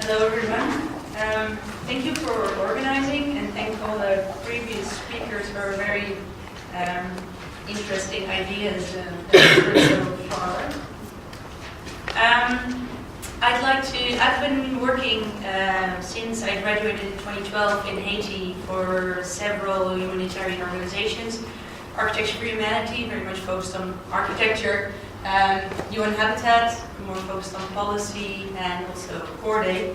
Hello everyone. Thank you for organizing and thank all the previous speakers for very interesting ideas that were so far. I've been working since I graduated in 2012 in Haiti for several humanitarian organizations. Architecture for Humanity, very much focused on architecture. UN Habitat, more focused on policy, and also Core Day.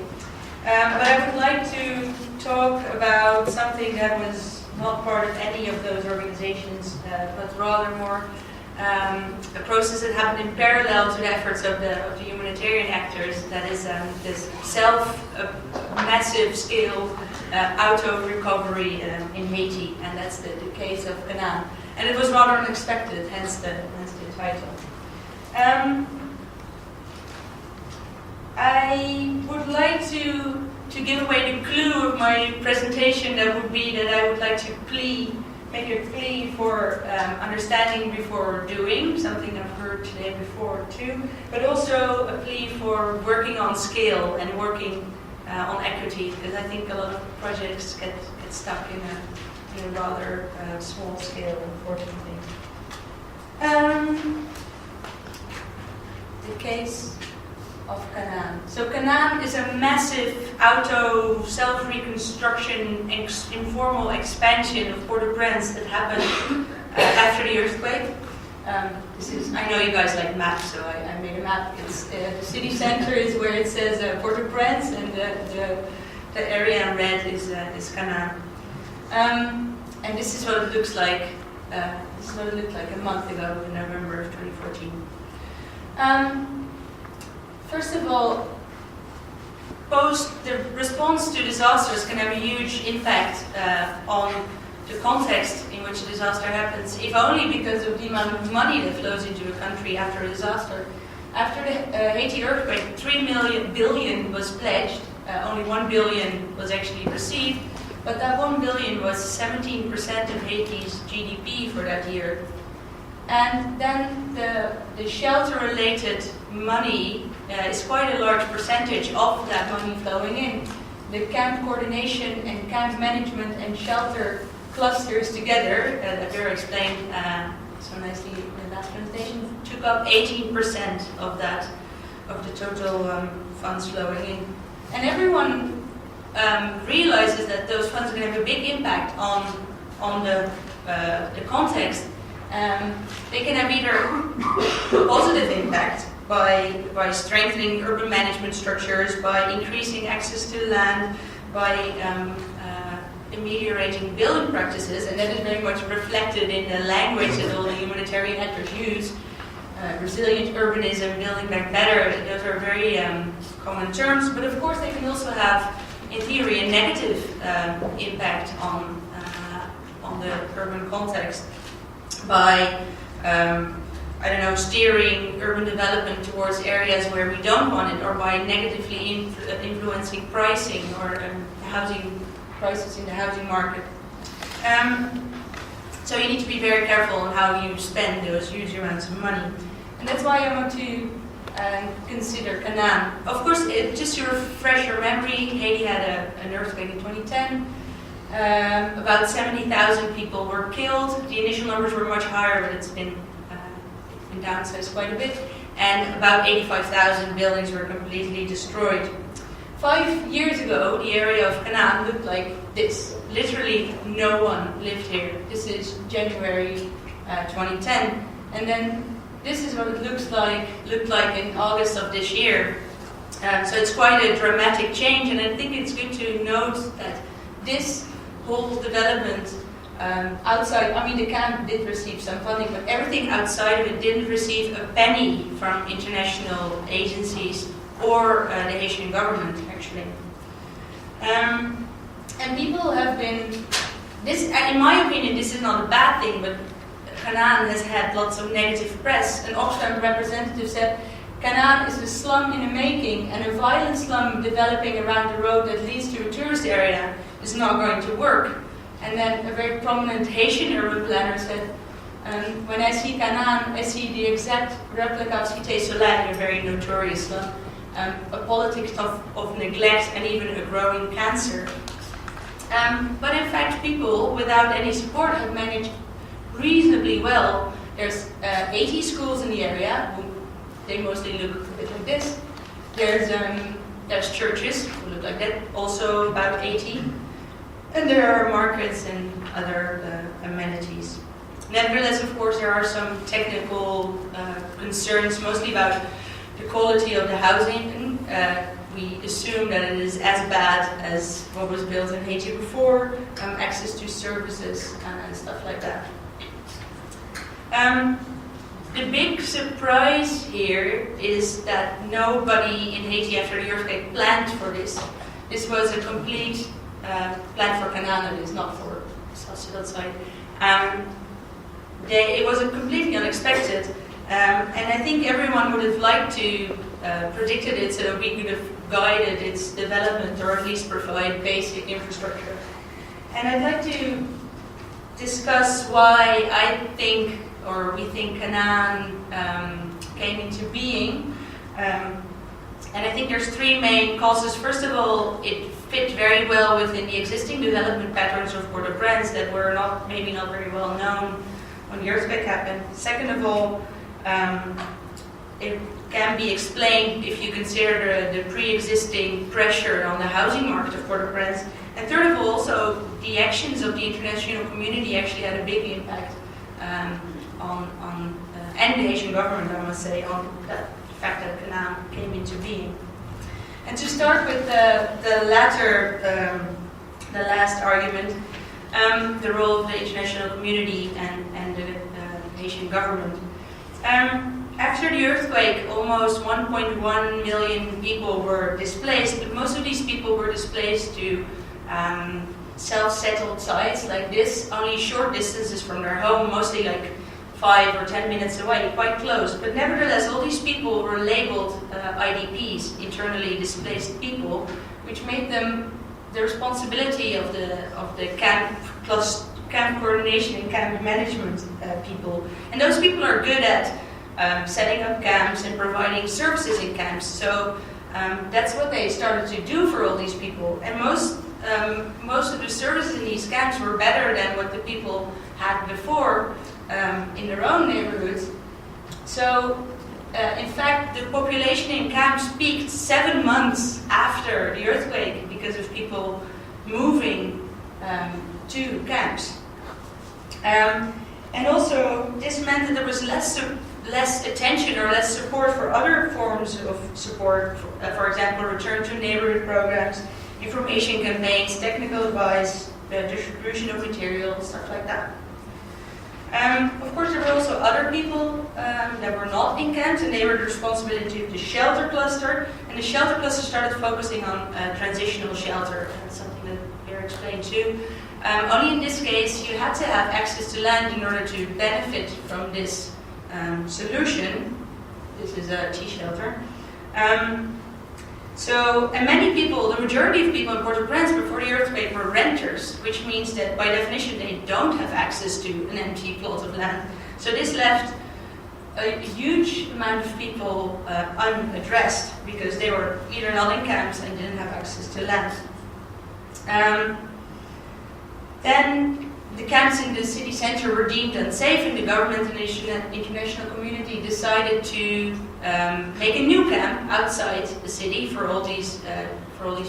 But I would like to talk about something that was not part of any of those organizations, but rather more a process that happened in parallel to the efforts of the humanitarian actors. That is this massive scale auto recovery in Haiti, and that's the case of Canaan. And it was rather unexpected, hence the title. I would like to give away the clue of my presentation. That would be that I would like to make a plea for understanding before doing, something I've heard today before too, but also a plea for working on scale and working on equity, because I think a lot of projects get stuck in a rather small scale, unfortunately. The case of Canaan. So Canaan is a massive auto self-reconstruction informal expansion of Port-au-Prince that happened after the earthquake. I know you guys like maps, so I made a map. It's the city center is where it says Port-au-Prince, and the area in red is Canaan. And this is what it looks like. This is what it looked like a month ago in November of 2014. First of all, the response to disasters can have a huge impact on the context in which a disaster happens, if only because of the amount of money that flows into a country after a disaster. After the Haiti earthquake, 3 billion was pledged, only 1 billion was actually received, but that 1 billion was 17% of Haiti's GDP for that year. And then the shelter-related money is quite a large percentage of that money flowing in. The camp coordination and camp management and shelter clusters together, that Vera explained so nicely in that presentation, took up 18% of the total funds flowing in. And everyone realizes that those funds are going to have a big impact on the context. They can have either a positive impact by strengthening urban management structures, by increasing access to land, by ameliorating building practices, and that is very much reflected in the language that all the humanitarian actors use. Resilient urbanism, building back better, those are very common terms, but of course they can also have, in theory, a negative impact on the urban context by steering urban development towards areas where we don't want it, or by negatively influencing pricing or housing prices in the housing market. So you need to be very careful on how you spend those huge amounts of money. And that's why I want to consider Canaan. Of course, just to refresh your memory, Haiti had an earthquake in 2010. About 70,000 people were killed. The initial numbers were much higher, but it's been downsized quite a bit. And about 85,000 buildings were completely destroyed. 5 years ago, the area of Canaan looked like this. Literally, no one lived here. This is January 2010. And then this is what it looked like in August of this year. So it's quite a dramatic change, and I think it's good to note that this whole development outside, the camp did receive some funding, but everything outside of it didn't receive a penny from international agencies or the Haitian government, actually. And people have been, in my opinion, this is not a bad thing, but Canaan has had lots of negative press. An Oxfam representative said, Canaan is a slum in the making, and a violent slum developing around the road that leads to a tourist area is not going to work. And then a very prominent Haitian urban planner said, when I see Canaan, I see the exact replica of Cité Soleil, a very notorious slum. a politics of neglect and even a growing cancer. But in fact, people without any support have managed reasonably well. There's 80 schools in the area. They mostly look a bit like this. There's churches who look like that, also about 80. And there are markets and other amenities. Nevertheless, of course, there are some technical concerns, mostly about the quality of the housing. We assume that it is as bad as what was built in Haiti before, access to services and stuff like that. The big surprise here is that nobody in Haiti after the earthquake planned for this. This was a complete plan for Canaan, it is not for South side. It was completely unexpected, and I think everyone would have liked to predicted it so that we could have guided its development or at least provide basic infrastructure. And I'd like to discuss why I think, or we think, Canaan came into being. And I think there's three main causes. First of all, it fit very well within the existing development patterns of Port-au-Prince that were maybe not very well known when the earthquake happened. Second of all, it can be explained if you consider the pre-existing pressure on the housing market of Port-au-Prince. And third of all, also the actions of the international community actually had a big impact and the Haitian government, I must say, on the fact that Canaan came into being. And to start with the latter, the last argument, the role of the international community and the Haitian government. After the earthquake, almost 1.1 million people were displaced, but most of these people were displaced to self-settled sites like this, only short distances from their home, mostly like 5 or 10 minutes away, quite close. But nevertheless, all these people were labeled IDPs, internally displaced people, which made them the responsibility of the camp plus camp coordination and camp management people. And those people are good at setting up camps and providing services in camps. So that's what they started to do for all these people. And most of the services in these camps were better than what the people had before in their own neighborhoods. So in fact, the population in camps peaked 7 months after the earthquake because of people moving to camps. And also, this meant that there was less attention or less support for other forms of support, for example, return to neighborhood programs, information campaigns, technical advice, distribution of materials, stuff like that. Of course, there were also other people that were not in camps, and they were the responsibility of the shelter cluster. And the shelter cluster started focusing on transitional shelter. That's something that Pierre explained too. Only in this case, you had to have access to land in order to benefit from this solution. This is a tea shelter. And many people, the majority of people in Port-au-Prince before the earthquake were renters, which means that by definition they don't have access to an empty plot of land. So this left a huge amount of people unaddressed because they were either not in camps and didn't have access to land. Then the camps in the city center were deemed unsafe, and the government and the international community decided to make a new camp outside the city for all these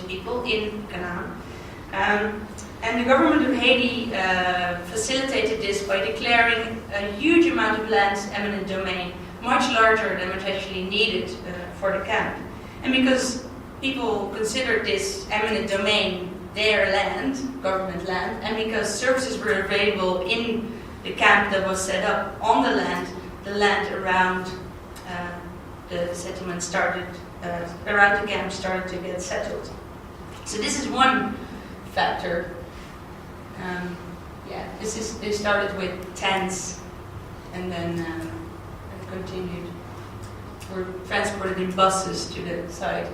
people in Canaan. And the government of Haiti facilitated this by declaring a huge amount of land eminent domain, much larger than was actually needed for the camp. And because people considered this eminent domain their land, government land, and because services were available in the camp that was set up on the land around the settlement around the camp started to get settled. So this is one factor. They started with tents and then continued. Were transported in buses to the site.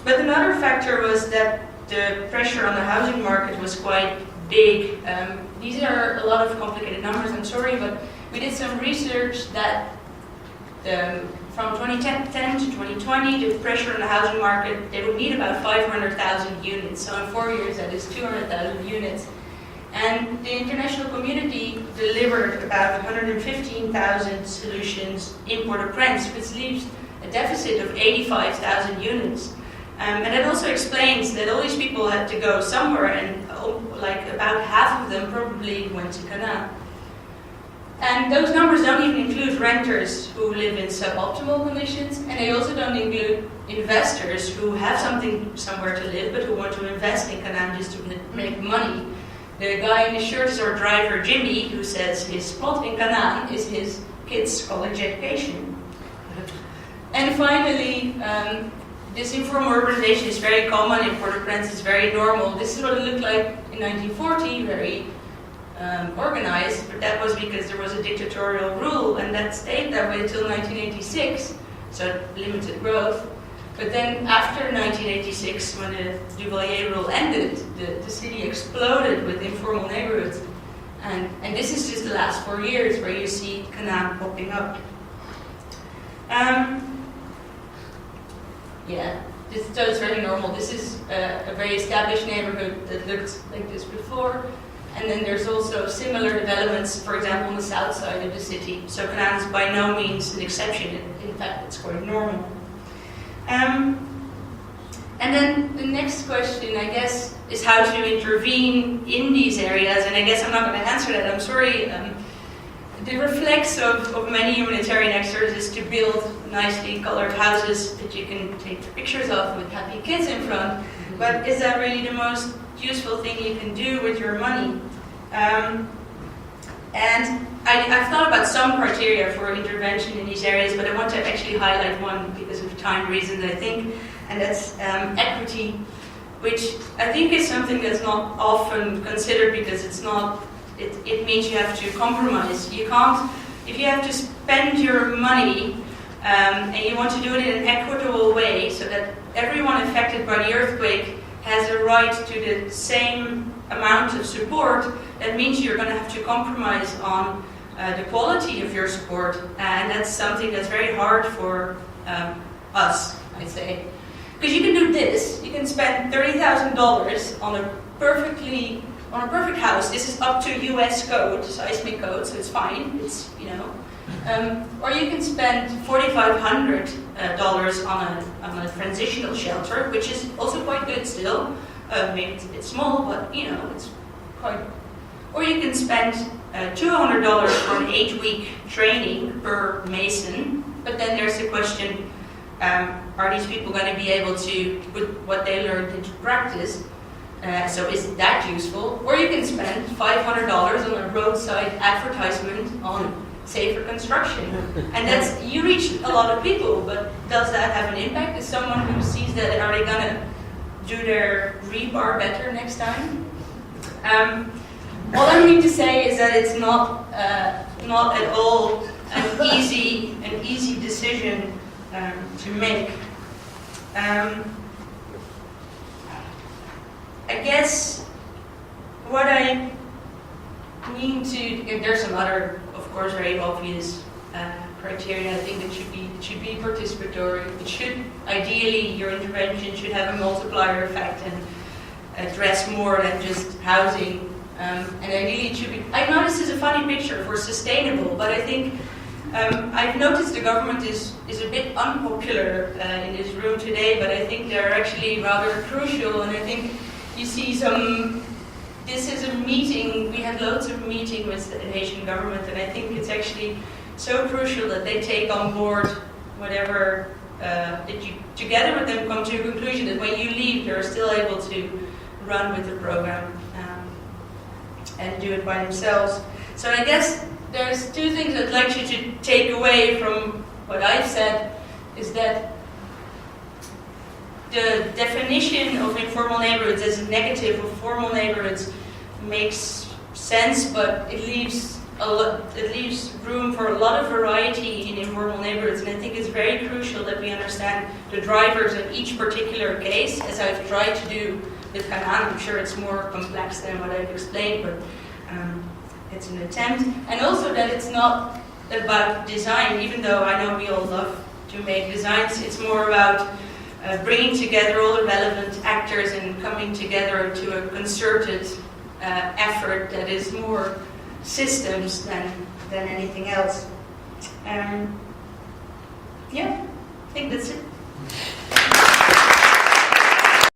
But another factor was that the pressure on the housing market was quite big. These are a lot of complicated numbers, I'm sorry, but we did some research that the from 2010 to 2020, the pressure on the housing market, they would need about 500,000 units. So in 4 years, that is 200,000 units. And the international community delivered about 115,000 solutions in Port-au-Prince, which leaves a deficit of 85,000 units. And it also explains that all these people had to go somewhere, and like about half of them probably went to Canaan. And those numbers don't even include renters who live in suboptimal conditions, and they also don't include investors who have somewhere to live, but who want to invest in Canaan just to make money. The guy in the shirt is our driver, Jimmy, who says his plot in Canaan is his kids' college education. And finally, this informal urbanization is very common in Port-au-Prince, it's very normal. This is what it looked like in 1940, very organized, but that was because there was a dictatorial rule, and that stayed that way until 1986, so limited growth. But then after 1986, when the Duvalier rule ended, the city exploded with informal neighborhoods. And this is just the last 4 years where you see Canaan popping up. So it's very normal. This is a very established neighborhood that looked like this before. And then there's also similar developments, for example, on the south side of the city. So Canaan is by no means an exception. In fact, it's quite normal. And then the next question, I guess, is how to intervene in these areas. And I guess I'm not going to answer that. I'm sorry. The reflex of many humanitarian actors is to build nicely colored houses that you can take pictures of with happy kids in front. But is that really the most useful thing you can do with your money? And I've thought about some criteria for intervention in these areas, but I want to actually highlight one because of time reasons, I think, and that's equity, which I think is something that's not often considered because it's not. It means you have to compromise. You can't, if you have to spend your money and you want to do it in an equitable way so that everyone affected by the earthquake has a right to the same amount of support, that means you're going to have to compromise on the quality of your support, and that's something that's very hard for us, I'd say. Because you can do this, you can spend $30,000 on a perfect house. This is up to US code, seismic code, so it's fine. It's, or you can spend $4,500 on a transitional shelter, which is also quite good still. Maybe it's a bit small, but it's quite. Or you can spend $200 for an 8-week training per mason. But then there's the question: are these people going to be able to put what they learned into practice? So is that useful? Or you can spend $500 on a roadside advertisement on safer construction. And you reach a lot of people, but does that have an impact? Is someone who sees that, are they going to do their rebar better next time? All I mean to say is that it's not at all an easy decision to make. I guess what I mean to, there's some other, of course, very obvious criteria. I think it should be participatory. It should, ideally, your intervention should have a multiplier effect and address more than just housing. And ideally, it should be. I know this is a funny picture for sustainable, but I think I've noticed the government is a bit unpopular in this room today, but I think they're actually rather crucial, and I think you see this is a meeting, we had loads of meetings with the Haitian government, and I think it's actually so crucial that they take on board whatever, that you together with them come to a conclusion that when you leave, you're still able to run with the program and do it by themselves. So I guess there's two things I'd like you to take away from what I've said, is that the definition of informal neighborhoods as negative of formal neighborhoods makes sense, but it leaves room for a lot of variety in informal neighborhoods, and I think it's very crucial that we understand the drivers in each particular case, as I've tried to do with Canaan. I'm sure it's more complex than what I've explained, but it's an attempt. And also that it's not about design, even though I know we all love to make designs. It's more about bringing together all the relevant actors and coming together to a concerted effort that is more systems than anything else.